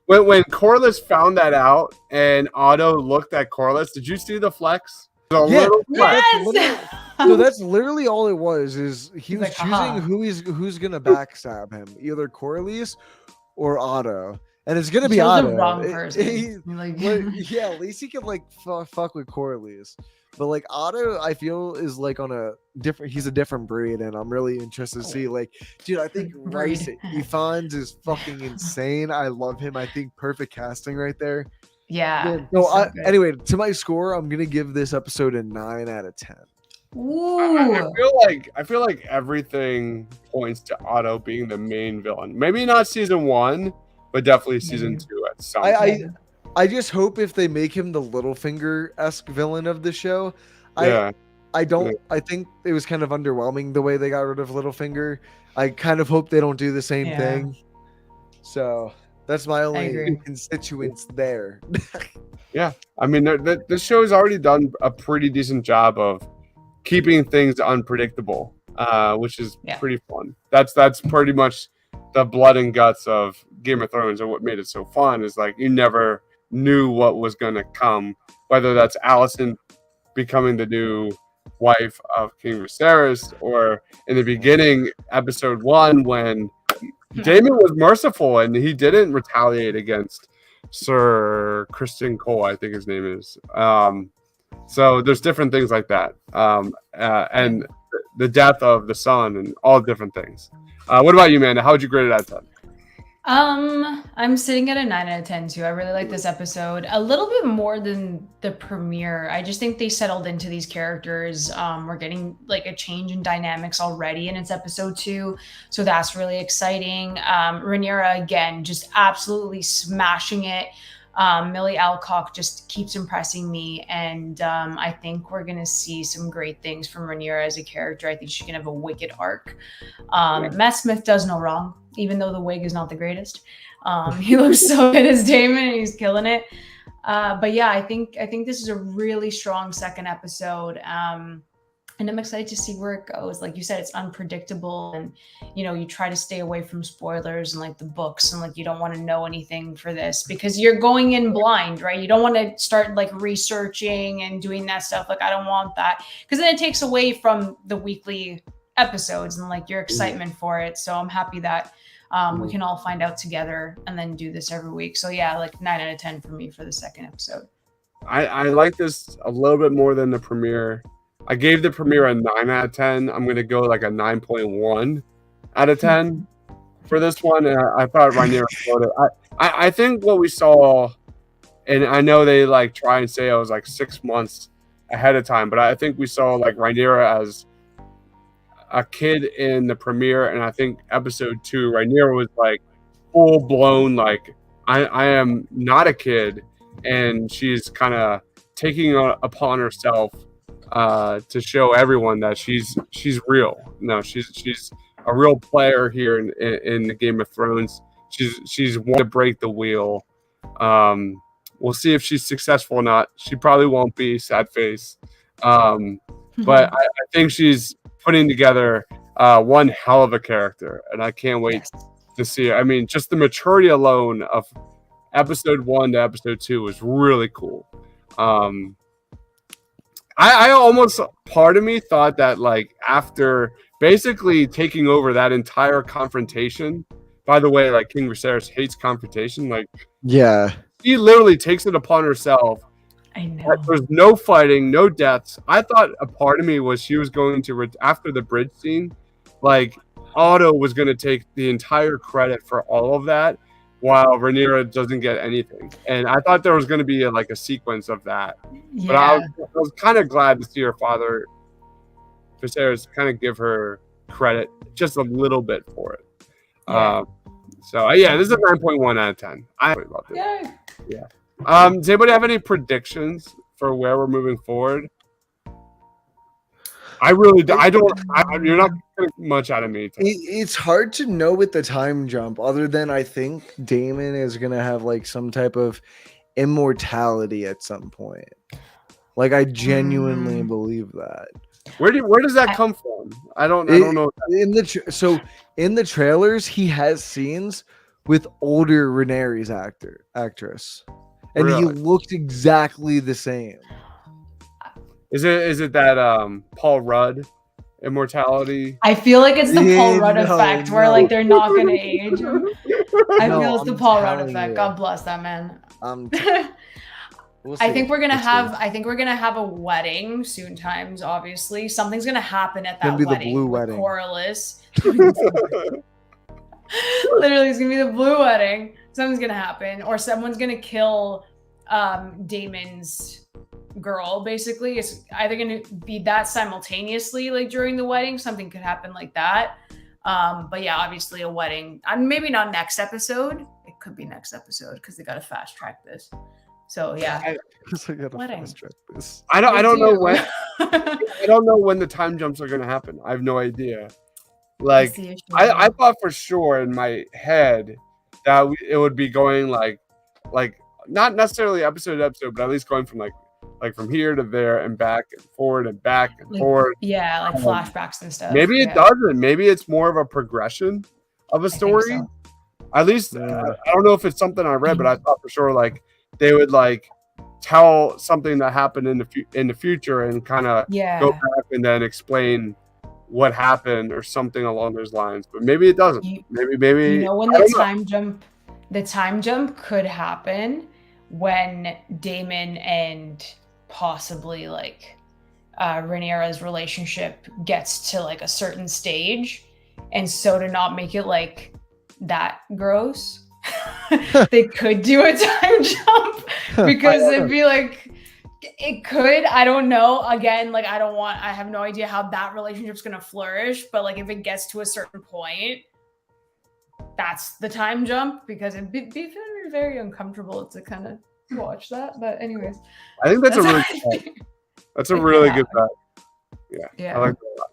when Corlys found that out and Otto looked at Corlys, did you see the flex? Little flex. Yes! No, that's literally all it was. Is he was like, choosing who's gonna backstab him, either Corlys or Otto, and it's gonna be Otto. The wrong person. Yeah, at least he can like fuck with Corlys. But like Otto, I feel is like on a different. He's a different breed, and I'm really interested to see. Like, dude, I think Rice Ifans is fucking insane. I love him. I think perfect casting right there. Yeah. No, anyway, to my score, I'm gonna give this episode a 9 out of 10. Ooh. I feel like everything points to Otto being the main villain. Maybe not season 1, but definitely season 2 at some point. I just hope if they make him the Littlefinger-esque villain of the show. I think it was kind of underwhelming the way they got rid of Littlefinger. I kind of hope they don't do the same thing. So that's my only constituents there. Yeah, I mean, the show has already done a pretty decent job of keeping things unpredictable, which is pretty fun. That's pretty much the blood and guts of Game of Thrones, and what made it so fun is like you never knew what was going to come, whether that's Alicent becoming the new wife of King Viserys, or in the beginning, episode 1, when Jaime was merciful and he didn't retaliate against Sir Criston Cole, I think his name is. So there's different things like that, and the death of the son and all different things. What about you, Amanda? How would you grade it out of 10? I'm sitting at a 9 out of 10 too. I really like this episode a little bit more than the premiere. I just think they settled into these characters. We're getting like a change in dynamics already, and it's episode 2, so that's really exciting. Rhaenyra again, just absolutely smashing it. Millie Alcock just keeps impressing me, and I think we're gonna see some great things from Rhaenyra as a character. I think she can have a wicked arc. Matt Smith does no wrong, even though the wig is not the greatest. He looks so good as Daemon, and he's killing it. But yeah, I think this is a really strong second episode. And I'm excited to see where it goes. Like you said, it's unpredictable, and you try to stay away from spoilers and like the books, and like you don't want to know anything for this because you're going in blind, right? You don't want to start like researching and doing that stuff. Like I don't want that, because then it takes away from the weekly episodes and like your excitement for it. So I'm happy that we can all find out together and then do this every week. So yeah, like 9 out of 10 for me for the second episode. I like this a little bit more than the premiere. I gave the premiere a 9 out of 10. I'm going to go like a 9.1 out of 10 for this one. And I thought Rhaenyra showed it. I think what we saw, and I know they like try and say I was like 6 months ahead of time, but I think we saw like Rhaenyra as a kid in the premiere. And I think episode 2, Rhaenyra was like full blown, like I am not a kid. And she's kind of taking upon herself to show everyone that she's real. No, she's a real player here in the Game of Thrones. She's wanting to break the wheel. We'll see if she's successful or not. She probably won't be, sad face. But I think she's putting together one hell of a character, and I can't wait to see her. I mean, just the maturity alone of episode 1 to episode 2 was really cool. I almost, part of me thought that like after basically taking over that entire confrontation, by the way, like King Viserys hates confrontation. Like, yeah, he literally takes it upon herself I know. There's no fighting, no deaths. I thought a part of me was she was going to after the bridge scene, like Otto was going to take the entire credit for all of that, while Rhaenyra doesn't get anything. And I thought there was going to be a sequence of that. Yeah. But I was kind of glad to see her father, Viserys, kind of give her credit just a little bit for it. Yeah. So yeah, this is a 9.1 out of 10. I really loved it. Yeah. Does anybody have any predictions for where we're moving forward? I really do. You're not getting much out of me. It's hard to know with the time jump, other than I think Daemon is gonna have like some type of immortality at some point. Like I genuinely believe that. Where does that come from? I don't know. In the trailers, he has scenes with older Rhaenyra's actress, and he Really? looked exactly the same. Is it that Paul Rudd immortality? I feel like it's the Paul Rudd No, effect, where no. like they're not gonna age. I No, feel it's the I'm Paul Rudd telling effect. you. God bless that man. We'll I see. think we're gonna We'll see. have. I think we're gonna have a wedding soon. Times obviously something's gonna happen at that Gonna be the wedding. blue with wedding. Corlys. Literally, it's gonna be the blue wedding. Something's gonna happen, or someone's gonna kill Daemon's girl. Basically, it's either gonna be that simultaneously, like during the wedding. Something could happen like that. But yeah, obviously a wedding. Maybe not next episode. It could be next episode because they gotta fast track this. So yeah, I gotta Wedding. fast track this. I don't know too. when. I don't know when the time jumps are going to happen. I have no idea. Like That's the issue. I thought for sure in my head that it would be going like not necessarily episode to episode, but at least going from like from here to there and back and forward and back and Like, forward. yeah, like flashbacks and stuff. Maybe it yeah. doesn't. Maybe it's more of a progression of a I think story. so. At least Yeah. I don't know if it's something I read, but I thought for sure like they would like tell something that happened in the future and kind of Yeah. go back and then explain what happened or something along those lines. But maybe it doesn't. You- Maybe You know when I the don't know. time jump could happen when Daemon and possibly like Rhaenyra's relationship gets to like a certain stage, and so to not make it like that gross, they could do a time jump because it'd be like it could. I don't know. Again, like I have no idea how that relationship's gonna flourish, but like if it gets to a certain point, that's the time jump because it'd be very, very uncomfortable to kind of watch that. But anyways, I think that's a really that's good bet. That's a really good bet. yeah. I like that.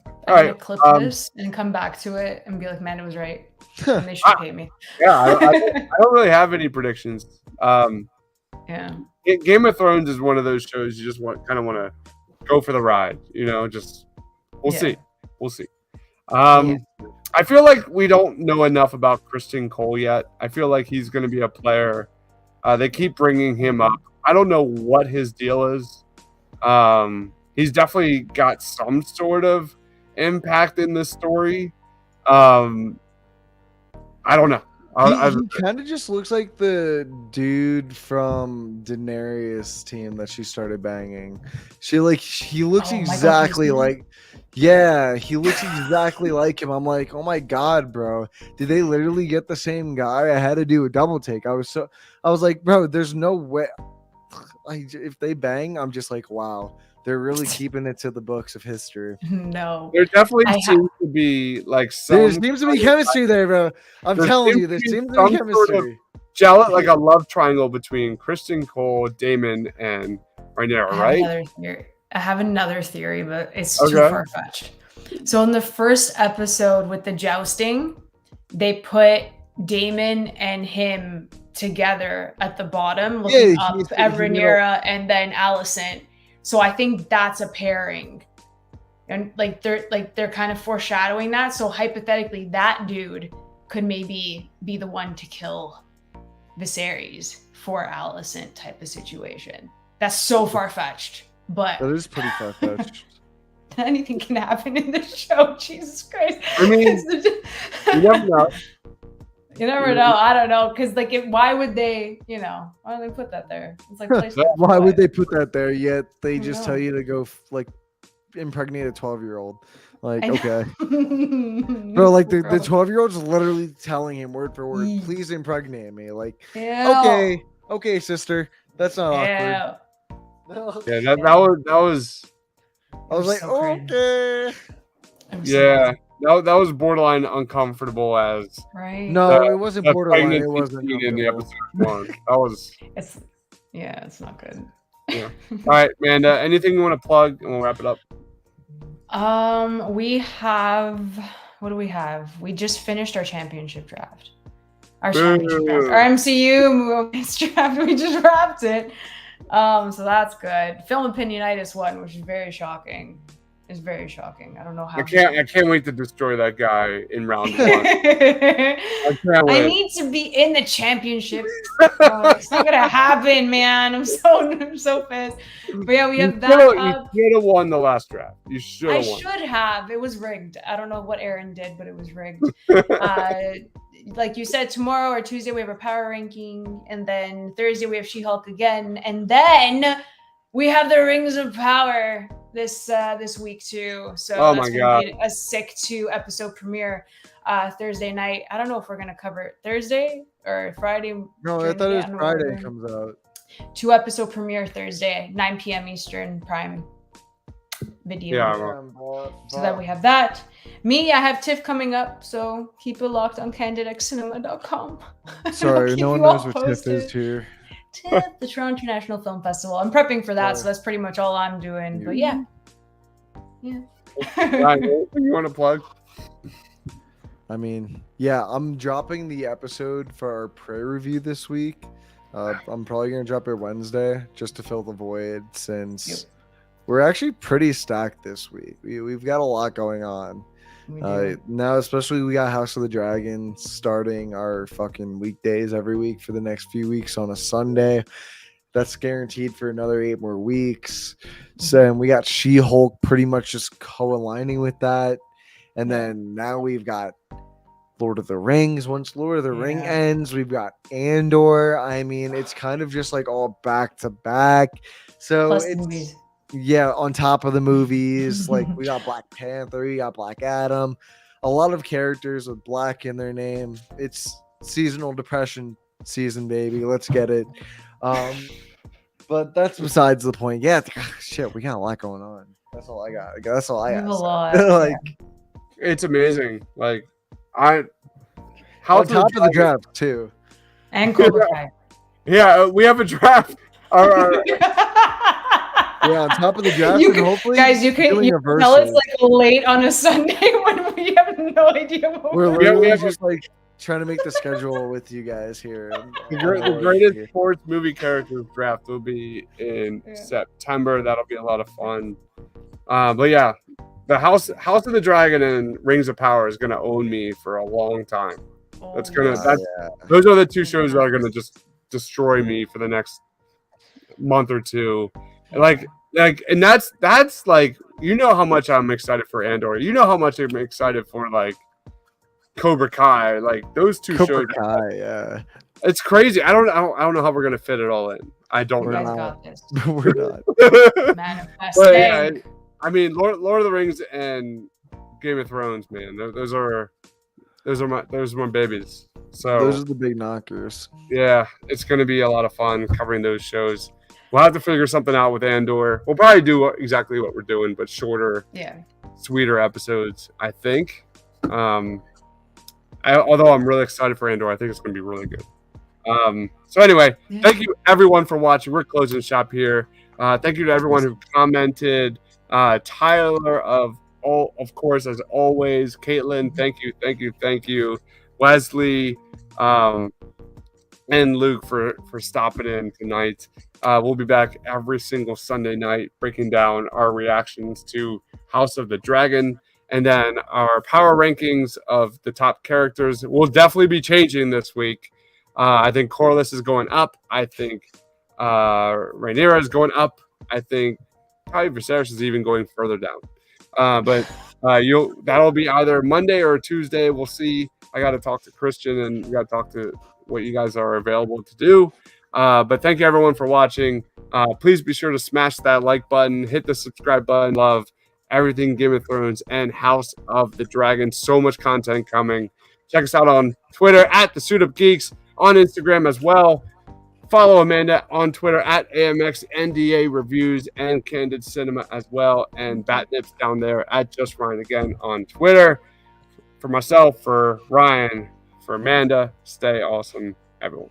I'm All gonna right, clip this and come back to it and be like, man, it was right. And they should pay me. Yeah, I don't really have any predictions. Yeah. Game of Thrones is one of those shows you just kind of want to go for the ride. Just we'll Yeah. see. We'll see. I feel like we don't know enough about Christian Cole yet. I feel like he's going to be a player. They keep bringing him up. I don't know what his deal is. He's definitely got some sort of impact in the story. I don't know. He kind of just looks like the dude from Daenerys' team that she started banging. He looks Oh my God, exactly Kristen? like, yeah, he looks exactly like him. I'm like, oh my God, bro, did they literally get the same guy? I had to do a double take. I was like, bro, there's no way. If they bang, I'm just like, wow, they're really keeping it to the books of history. No. there definitely I seems to be like There some seems to be chemistry there, bro. I'm There telling seems you, to there be seems to some be sort of- chemistry. jealous, like a love triangle between Kristen Cole, Daemon, and Rhaenyra, right? I have another theory, but it's too Okay. far fetched. So in the first episode with the jousting, they put Daemon and him together at the bottom, looking Yeah, up at Rhaenyra and then Alicent. So I think that's a pairing, and they're kind of foreshadowing that. So hypothetically, that dude could maybe be the one to kill Viserys for Alicent type of situation. That's so far fetched, but That is pretty far fetched. anything can happen in this show. Jesus Christ! I mean, It's the- You never know. You never know. I don't know, because like, why would they? Why do they put that there? It's like, why would they put that there? Yet they I just know. tell you to go like impregnate a 12-year-old. Like, I know. okay, bro. Like the Bro. 12-year-old's literally telling him word for word, Ew. "Please impregnate me." Like, Ew. okay, sister, that's not awkward. Ew. Yeah, that was I was like, so cringe. okay. I'm so yeah. That was borderline uncomfortable as right. No, it wasn't the borderline. It pregnancy wasn't scene in the comfortable. episode 1. That was It's not good. Yeah. All right, Amanda. Anything you want to plug, and we'll wrap it up. We have, what do we have? We just finished our championship draft. Our MCU Moments draft. We just wrapped it. So that's good. Film Opinionitis won, which is very shocking. It's very shocking. I don't know how. I can't wait to destroy that guy in round 1. I need to be in the championship. It's not gonna happen, man. I'm so pissed. But yeah, we have that. You should have won the last draft. You should have won. I should have. It was rigged. I don't know what Aaron did, but it was rigged. Like you said, tomorrow or Tuesday we have a power ranking, and then Thursday we have She-Hulk again, and then we have the Rings of Power this week too. So that's gonna be a sick 2-episode premiere Thursday night. I don't know if we're gonna cover it Thursday or Friday. No, I thought it was Friday comes out. 2-episode premiere Thursday, 9 p.m. Eastern Prime Video. Yeah. So that we have that. Me, I have TIFF coming up, so keep it locked on CandidXcinema.com. Sorry, no one knows what TIFF is here. TIFF, the Toronto International Film Festival. I'm prepping for that, so that's pretty much all I'm doing. But yeah. Ryan, you want to plug? I mean, yeah, I'm dropping the episode for our prayer review this week. I'm probably gonna drop it Wednesday just to fill the void, since we're actually pretty stacked this week. We've got a lot going on. Now, especially we got House of the Dragon starting our fucking weekdays every week for the next few weeks on a Sunday. That's guaranteed for another 8 more weeks. So, and we got She-Hulk pretty much just co-aligning with that. And then now we've got Lord of the Rings. Once Lord of the Ring ends, we've got Andor. I mean, it's kind of just like all back to back. So Plus it's movies. Yeah, on top of the movies, like we got Black Panther, we got Black Adam, a lot of characters with black in their name. It's seasonal depression season, baby. Let's get it. But that's besides the point. Yeah, shit, we got a lot going on. That's all I got. That's all I got. A lot. Like, it's amazing. Like, on top of the draft too. And Cobra Kai. Yeah, we have a draft. Yeah, on top of the draft, you and hopefully, guys, you can tell it's like late on a Sunday when we have no idea what we're literally just like trying to make the schedule with you guys here. The greatest sports movie characters draft will be in September. That'll be a lot of fun. But yeah, the House of the Dragon and Rings of Power is gonna own me for a long time. Those are the 2 shows that are gonna just destroy me for the next month or two. And that's like, you know how much I'm excited for Andor. You know how much I'm excited for like Cobra Kai. Like those 2 shows. Cobra Kai, yeah. It's crazy. I don't know how we're gonna fit it all in. I don't know. You guys got this. We're not. Manifesting. Yeah, I mean, Lord of the Rings and Game of Thrones, man. Those are my babies. So those are the big knockers. Yeah, it's gonna be a lot of fun covering those shows. We'll have to figure something out with Andor. We'll probably do exactly what we're doing, but shorter, sweeter episodes, I think. Although I'm really excited for Andor, I think it's going to be really good. So anyway, thank you everyone for watching. We're closing shop here. Thank you to everyone who commented. Tyler, of course, as always. Caitlin, thank you. Wesley, and Luke for stopping in tonight. We'll be back every single Sunday night breaking down our reactions to House of the Dragon, and then our power rankings of the top characters will definitely be changing this week. I think Corliss is going up. I think Rhaenyra is going up. I think probably Viserys is even going further down. But that'll be either Monday or Tuesday. We'll see. I got to talk to Christian, and we got to talk to what you guys are available to do. But thank you everyone for watching. Please be sure to smash that like button, hit the subscribe button. Love everything Game of Thrones and House of the Dragon. So much content coming. Check us out on Twitter at the Suit Up Geeks, on Instagram as well. Follow Amanda on Twitter at AMXNDA Reviews and Candid Cinema as well. And Batnips down there at Just Ryan again on Twitter. For myself, for Ryan, for Amanda, stay awesome, everyone.